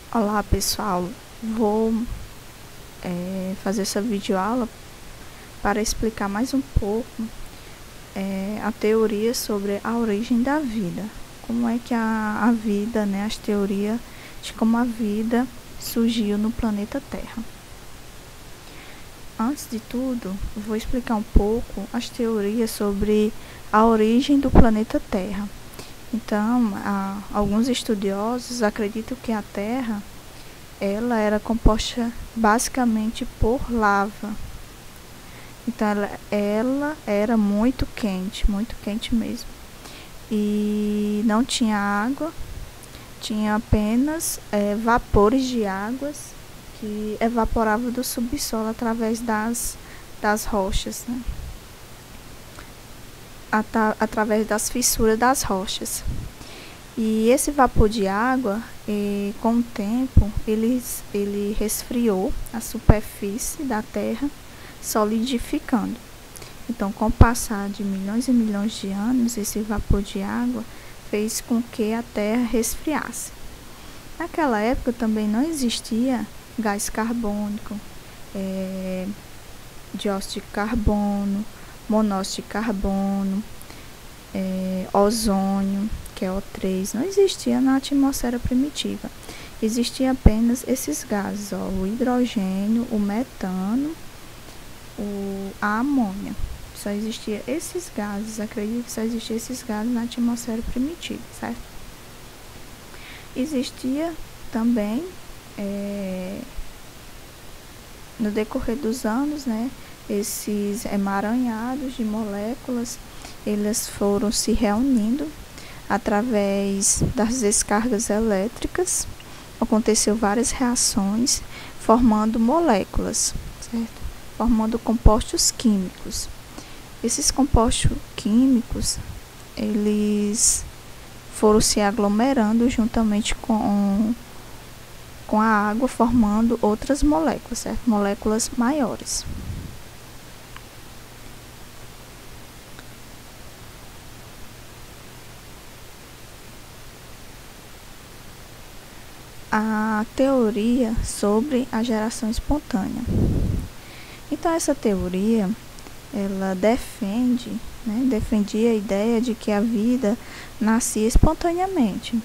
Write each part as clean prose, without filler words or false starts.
Olá pessoal, vou fazer essa videoaula para explicar mais um pouco a teoria sobre a origem da vida. Como é que a vida, né, as teorias de como a vida surgiu no planeta Terra. Antes de tudo, vou explicar um pouco as teorias sobre a origem do planeta Terra. Então, alguns estudiosos acreditam que a Terra ela era composta basicamente por lava. Então ela era muito quente mesmo. E não tinha água, tinha apenas vapores de águas que evaporavam do subsolo através das rochas, né? Através das fissuras das rochas. E esse vapor de água, com o tempo, ele resfriou a superfície da Terra, solidificando. Então, com o passar de milhões e milhões de anos, esse vapor de água fez com que a Terra resfriasse. Naquela época também não existia gás carbônico, dióxido de carbono, monóxido de carbono, ozônio, que é O3, não existia na atmosfera primitiva. Existia apenas esses gases, o hidrogênio, o metano, a amônia. Só existia esses gases, acredito que só existia esses gases na atmosfera primitiva, certo? Existia também, no decorrer dos anos, né, esses emaranhados de moléculas, eles foram se reunindo através das descargas elétricas. Aconteceu várias reações formando moléculas, certo? Formando compostos químicos. Esses compostos químicos, eles foram se aglomerando juntamente com a água, formando outras moléculas, certo? Moléculas maiores. A teoria sobre a geração espontânea. Então, essa teoria, ela defendia a ideia de que a vida nascia espontaneamente.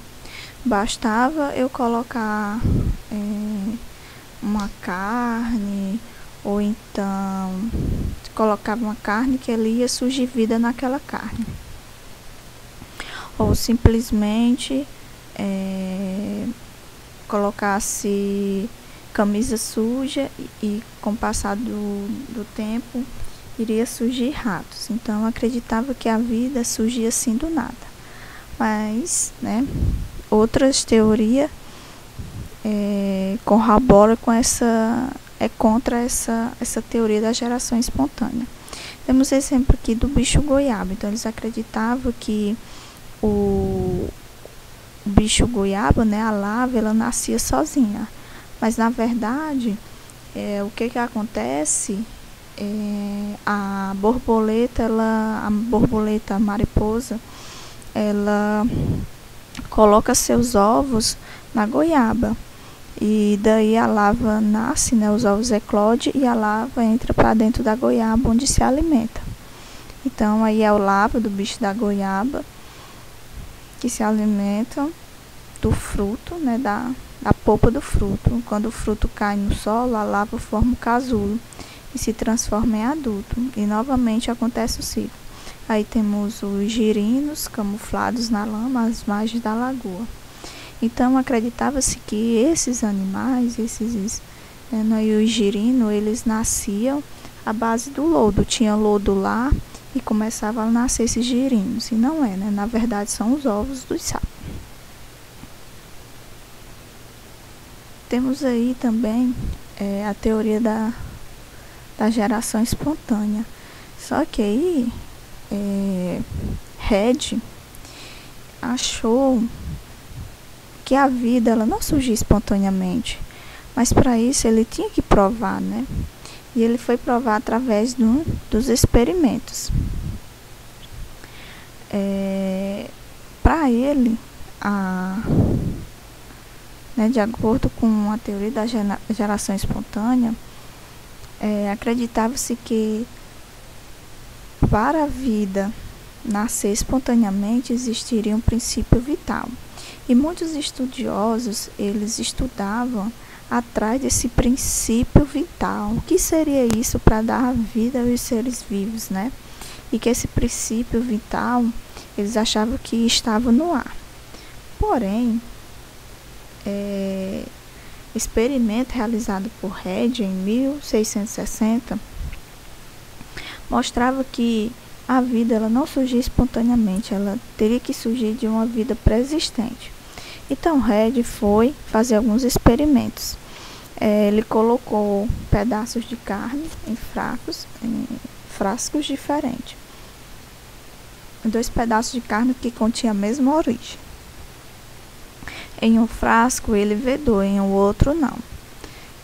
Bastava eu colocar uma carne, ou então colocava uma carne que ela ia surgir vida naquela carne. Ou simplesmente colocasse camisa suja e com o passar do tempo iria surgir ratos. Então eu acreditava que a vida surgia assim do nada. Mas, né, outras teorias corroboram com contra essa teoria da geração espontânea. Temos exemplo aqui do bicho goiaba. Então eles acreditavam que o bicho goiaba, né, a larva, ela nascia sozinha. Mas na verdade, o que acontece? A borboleta, a mariposa, ela coloca seus ovos na goiaba. E daí a larva nasce, né, os ovos eclodem e a larva entra para dentro da goiaba, onde se alimenta. Então aí é o larva do bicho da goiaba que se alimenta do fruto, né, da polpa do fruto. Quando o fruto cai no solo, a larva forma o casulo e se transforma em adulto. E novamente acontece o ciclo. Aí temos os girinos camuflados na lama às margens da lagoa. Então acreditava-se que esses animais, os girinos, eles nasciam à base do lodo. Tinha lodo lá e começavam a nascer esses girinos. E não é, né? Na verdade são os ovos dos sapos. Temos aí também a teoria da geração espontânea. Só que aí Red achou que a vida ela não surgia espontaneamente, mas para isso ele tinha que provar, né? E ele foi provar através dos experimentos. Para ele, né, de acordo com a teoria da geração espontânea, acreditava-se que para a vida nascer espontaneamente existiria um princípio vital. E muitos estudiosos, eles estudavam atrás desse princípio vital. O que seria isso para dar vida aos seres vivos, né? E que esse princípio vital, eles achavam que estava no ar. Porém, experimento realizado por Reid em 1660 mostrava que a vida ela não surgia espontaneamente, ela teria que surgir de uma vida pré-existente. Então Reid foi fazer alguns experimentos. Ele colocou pedaços de carne em frascos diferentes. 2 pedaços de carne que continham a mesma origem. Em um frasco ele vedou, em um outro não.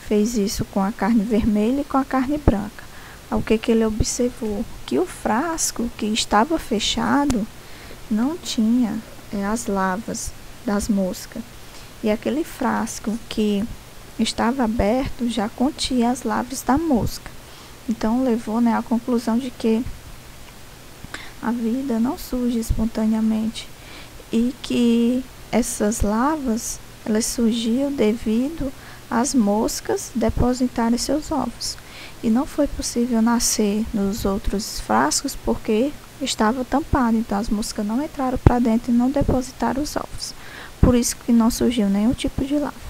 Fez isso com a carne vermelha e com a carne branca. O que ele observou? Que o frasco que estava fechado não tinha as larvas das moscas. E aquele frasco que estava aberto já continha as larvas da mosca. Então levou, à conclusão de que a vida não surge espontaneamente e que essas larvas elas surgiam devido às moscas depositarem seus ovos. E não foi possível nascer nos outros frascos porque estava tampado, então as moscas não entraram para dentro e não depositaram os ovos. Por isso que não surgiu nenhum tipo de larva.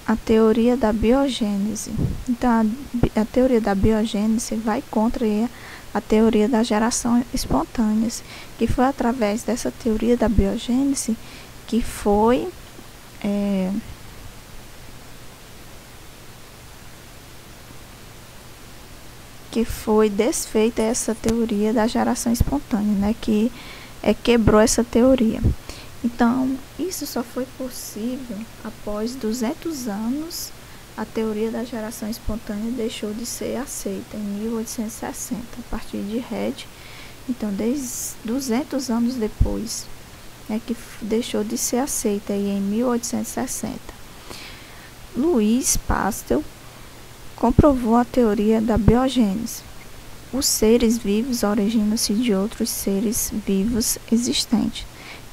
A teoria da biogênese. Então, a teoria da biogênese vai contra a teoria da geração espontânea, que foi através dessa teoria da biogênese que foi desfeita essa teoria da geração espontânea, que quebrou essa teoria. Então, isso só foi possível após 200 anos. A teoria da geração espontânea deixou de ser aceita em 1860, a partir de Reid. Então, desde 200 anos depois, que deixou de ser aceita aí em 1860. Louis Pasteur comprovou a teoria da biogênese. Os seres vivos originam-se de outros seres vivos existentes.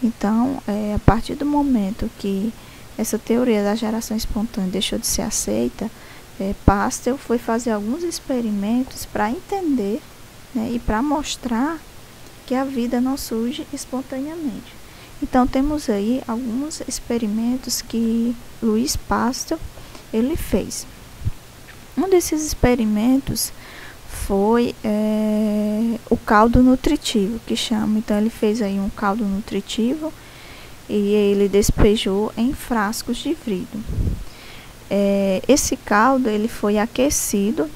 Então, a partir do momento que essa teoria da geração espontânea deixou de ser aceita, Pasteur foi fazer alguns experimentos para entender, e para mostrar que a vida não surge espontaneamente. Então, temos aí alguns experimentos que Louis Pasteur ele fez. Um desses experimentos foi o caldo nutritivo, que chama. Então, ele fez aí um caldo nutritivo e ele despejou em frascos de vidro. Esse caldo ele foi aquecido,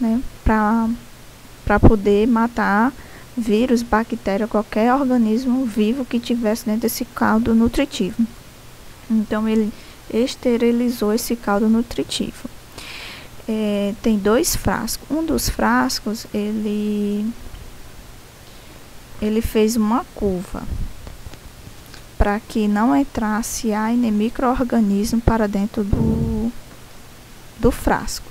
para poder matar vírus, bactéria, qualquer organismo vivo que tivesse dentro desse caldo nutritivo. Então, ele esterilizou esse caldo nutritivo. Tem 2 frascos. Um dos frascos ele fez uma curva para que não entrasse ar nem micro-organismo para dentro do frasco.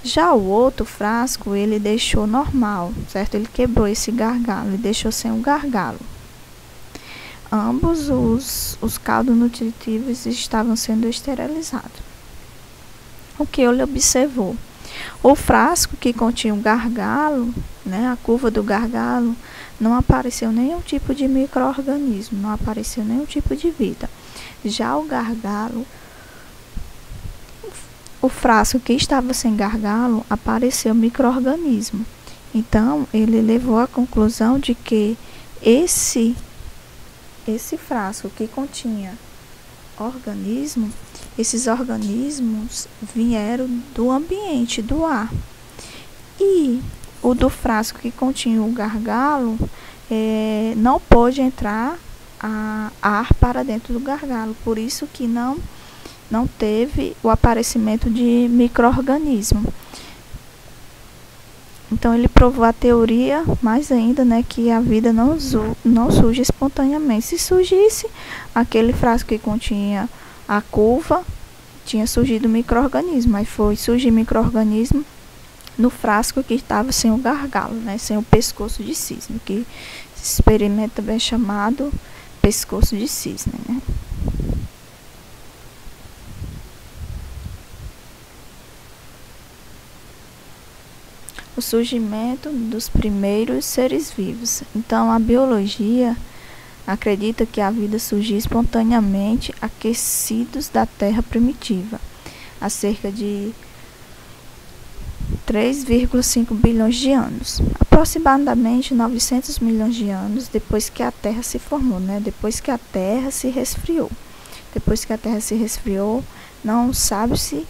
Já o outro frasco ele deixou normal, certo? Ele quebrou esse gargalo e deixou sem um gargalo. Ambos os caldos nutritivos estavam sendo esterilizados. O que ele observou? O frasco que continha um gargalo, a curva do gargalo, não apareceu nenhum tipo de micro-organismo, não apareceu nenhum tipo de vida. Já o gargalo, o frasco que estava sem gargalo, apareceu micro-organismo. Então, ele levou à conclusão de que esse frasco que continha organismo, esses organismos vieram do ambiente, do ar. E o do frasco que continha o gargalo, não pôde entrar ar para dentro do gargalo. Por isso que não teve o aparecimento de micro-organismo. Então ele provou a teoria, mais ainda, né, que a vida não surge espontaneamente. Se surgisse, aquele frasco que continha a curva, tinha surgido micro-organismo, mas foi surgir micro-organismo no frasco que estava sem o gargalo, né, sem o pescoço de cisne, que esse experimento também é chamado pescoço de cisne, né. O surgimento dos primeiros seres vivos. Então, a biologia acredita que a vida surgiu espontaneamente aquecidos da Terra primitiva, há cerca de 3,5 bilhões de anos, aproximadamente 900 milhões de anos depois que a Terra se formou, né? Depois que a Terra se resfriou. Depois que a Terra se resfriou, não sabe-se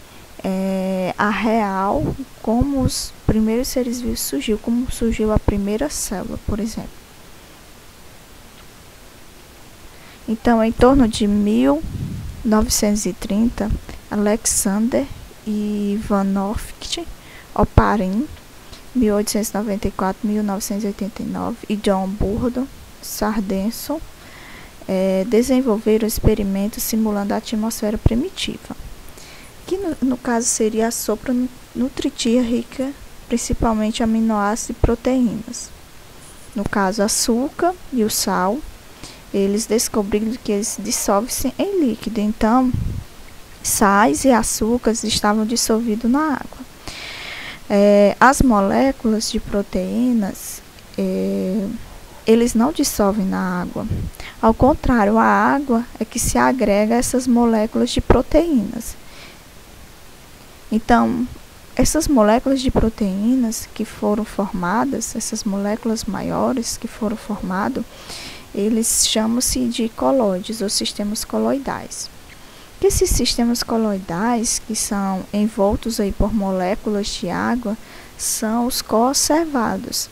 a real como os primeiros seres vivos surgiu, como surgiu a primeira célula, por exemplo. Então, em torno de 1930, Alexander Ivanovich Oparin, 1894-1989, e John Burdon Sanderson desenvolveram experimentos simulando a atmosfera primitiva, que no caso seria a sopa nutritiva rica principalmente aminoácidos e proteínas. No caso, açúcar e o sal, eles descobriram que eles dissolvem-se em líquido. Então, sais e açúcares estavam dissolvidos na água. As moléculas de proteínas, eles não dissolvem na água. Ao contrário, a água é que se agrega a essas moléculas de proteínas. Então, essas moléculas de proteínas que foram formadas, essas moléculas maiores que foram formadas, eles chamam-se de colóides ou sistemas coloidais. Esses sistemas coloidais, que são envoltos aí por moléculas de água, são os conservados.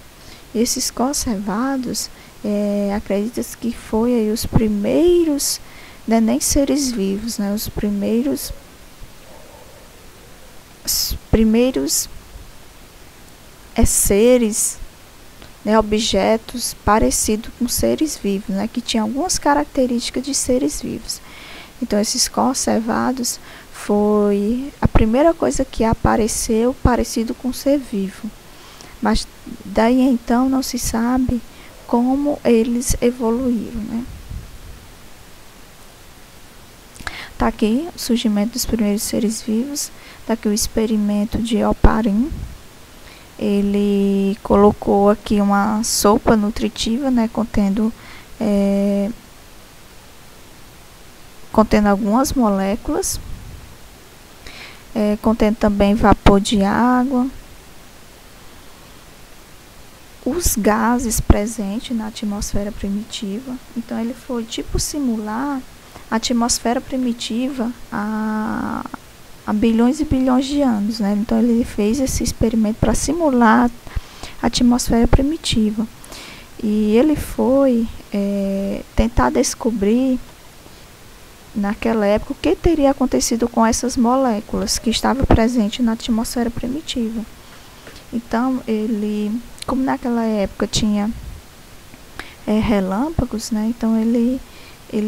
Esses conservados, acredita-se que foi aí os primeiros, né, nem seres vivos, né, os primeiros seres, né, objetos parecidos com seres vivos, né, que tinham algumas características de seres vivos. Então, esses conservados foi a primeira coisa que apareceu parecido com ser vivo. Mas daí então não se sabe como eles evoluíram, né? Está aqui o surgimento dos primeiros seres vivos. Está aqui o experimento de Oparin. Ele colocou aqui uma sopa nutritiva, né, contendo algumas moléculas, contendo também vapor de água, os gases presentes na atmosfera primitiva. Então, ele foi tipo simular a atmosfera primitiva há bilhões e bilhões de anos, né? Então, ele fez esse experimento para simular a atmosfera primitiva. E ele foi tentar descobrir, naquela época, o que teria acontecido com essas moléculas que estavam presentes na atmosfera primitiva. Então, ele, como naquela época tinha relâmpagos, né? Então, ele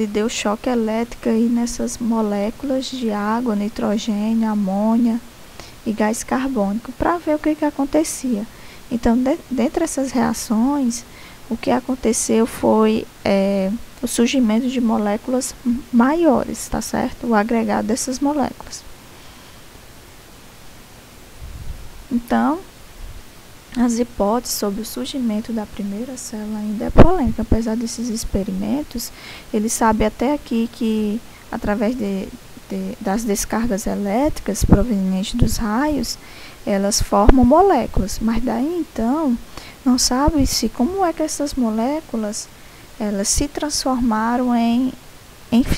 deu choque elétrico aí nessas moléculas de água, nitrogênio, amônia e gás carbônico, para ver o que acontecia. Então, dentre essas reações, o que aconteceu foi o surgimento de moléculas maiores, tá certo? O agregado dessas moléculas. Então, as hipóteses sobre o surgimento da primeira célula ainda é polêmica. Apesar desses experimentos, ele sabe até aqui que, através das descargas elétricas provenientes dos raios, elas formam moléculas. Mas daí, então, não sabe-se como é que essas moléculas elas se transformaram em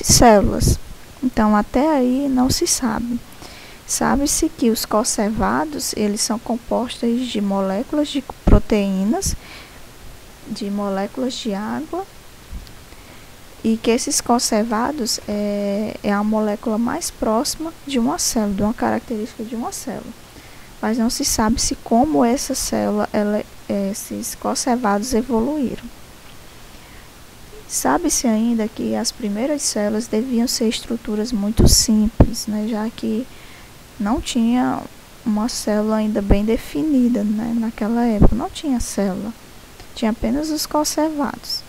células. Então, até aí não se sabe. Sabe-se que os conservados, eles são compostos de moléculas de proteínas, de moléculas de água, e que esses conservados é a molécula mais próxima de uma célula, de uma característica de uma célula. mas não se sabe se como essa célula, esses conservados evoluíram. Sabe-se ainda que as primeiras células deviam ser estruturas muito simples, né, já que não tinha uma célula ainda bem definida, né, naquela época. Não tinha célula, tinha apenas os conservados.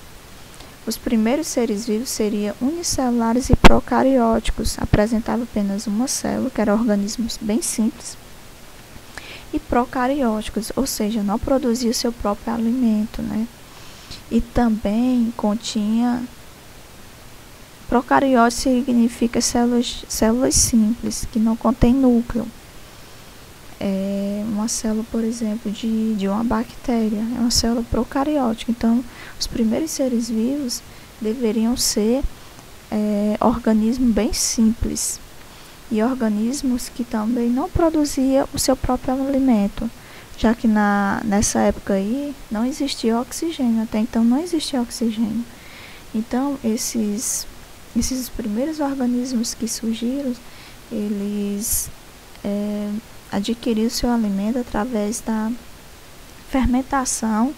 Os primeiros seres vivos seriam unicelulares e procarióticos, apresentavam apenas uma célula, que eram organismos bem simples, e procarióticos, ou seja, não produziam seu próprio alimento, né? E também continha... Procariótico significa células simples, que não contém núcleo. Uma célula, por exemplo, de uma bactéria, é uma célula procariótica. Então, os primeiros seres vivos deveriam ser organismos bem simples, e organismos que também não produziam o seu próprio alimento, já que nessa época aí não existia oxigênio, até então não existia oxigênio. Então, esses primeiros organismos que surgiram, eles adquiriram seu alimento através da fermentação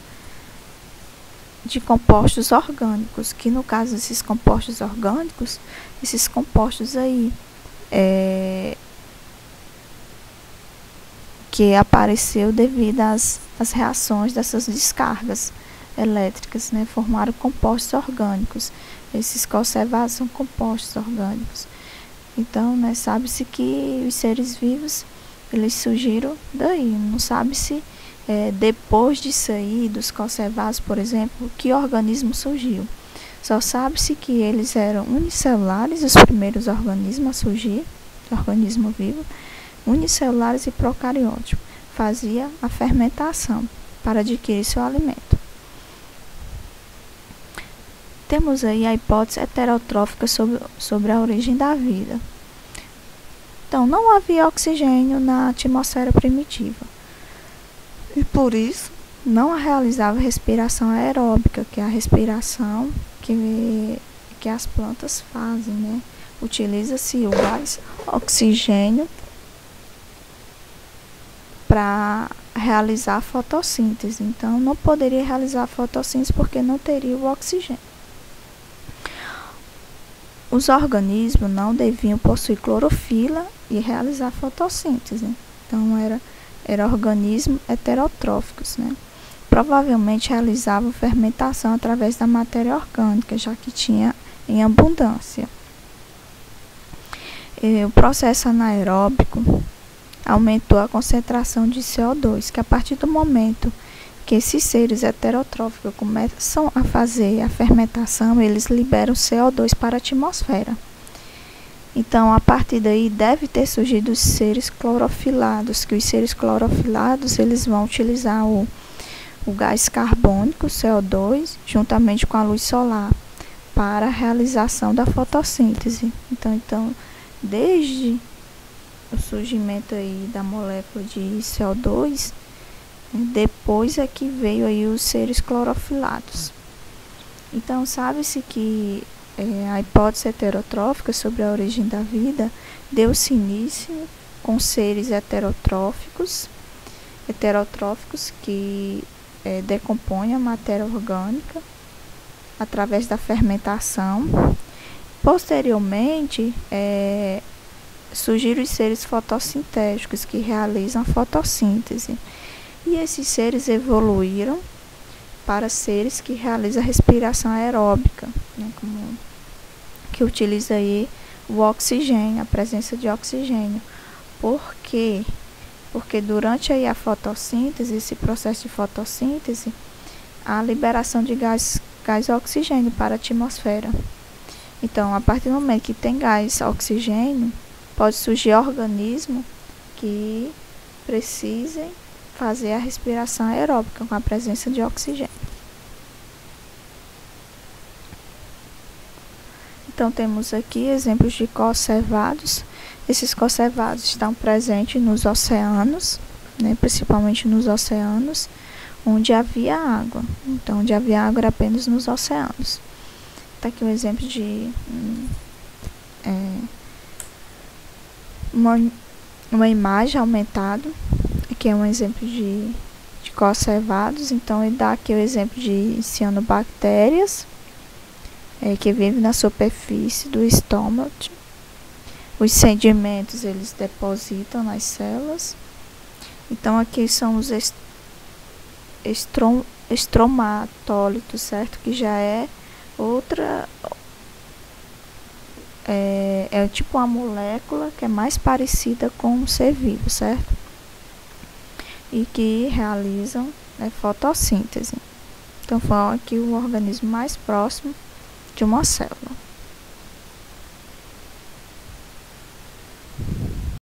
de compostos orgânicos, que no caso desses compostos orgânicos, esses compostos aí que apareceu devido às reações dessas descargas elétricas, né, formaram compostos orgânicos. Esses conservados são compostos orgânicos. Então, né, sabe-se que os seres vivos, eles surgiram daí. Não sabe-se depois disso aí, dos conservados, por exemplo, que organismo surgiu. Só sabe-se que eles eram unicelulares, os primeiros organismos a surgir, organismo vivo, unicelulares e procarióticos. Fazia a fermentação para adquirir seu alimento. Temos aí a hipótese heterotrófica sobre a origem da vida. Então, não havia oxigênio na atmosfera primitiva, e por isso não realizava respiração aeróbica, que é a respiração que as plantas fazem, né? Utiliza-se o gás oxigênio para realizar a fotossíntese. Então, não poderia realizar a fotossíntese porque não teria o oxigênio. Os organismos não deviam possuir clorofila e realizar fotossíntese. Então, era organismos heterotróficos, né? Provavelmente realizavam fermentação através da matéria orgânica, já que tinha em abundância. O processo anaeróbico aumentou a concentração de CO2, que a partir do momento que esses seres heterotróficos começam a fazer a fermentação, eles liberam CO2 para a atmosfera. Então, a partir daí, deve ter surgido os seres clorofilados, que os seres clorofilados, eles vão utilizar o gás carbônico, CO2, juntamente com a luz solar, para a realização da fotossíntese. Então, desde o surgimento aí da molécula de CO2, depois é que veio aí os seres clorofilados. Então, sabe-se que a hipótese heterotrófica sobre a origem da vida deu-se início com seres heterotróficos que decompõem a matéria orgânica através da fermentação. Posteriormente, surgiram os seres fotossintéticos que realizam a fotossíntese. E esses seres evoluíram para seres que realizam a respiração aeróbica, né, que utiliza aí o oxigênio, a presença de oxigênio. Por quê? Porque durante aí a fotossíntese, esse processo de fotossíntese, há liberação de gás oxigênio para a atmosfera. Então, a partir do momento que tem gás oxigênio, pode surgir organismos que precisem fazer a respiração aeróbica com a presença de oxigênio. Então, temos aqui exemplos de conservados. Esses conservados estão presentes nos oceanos, né, principalmente nos oceanos, onde havia água. Então, onde havia água era apenas nos oceanos. Está aqui um exemplo de uma imagem aumentada aqui é um exemplo de conservados, então ele dá aqui o exemplo de cianobactérias, que vivem na superfície do estômago. Os sedimentos eles depositam nas células. Então aqui são os estromatólitos, certo? Que já é outra, é tipo uma molécula que é mais parecida com um ser vivo, certo? E que realizam fotossíntese. Então foi aqui o organismo mais próximo de uma célula.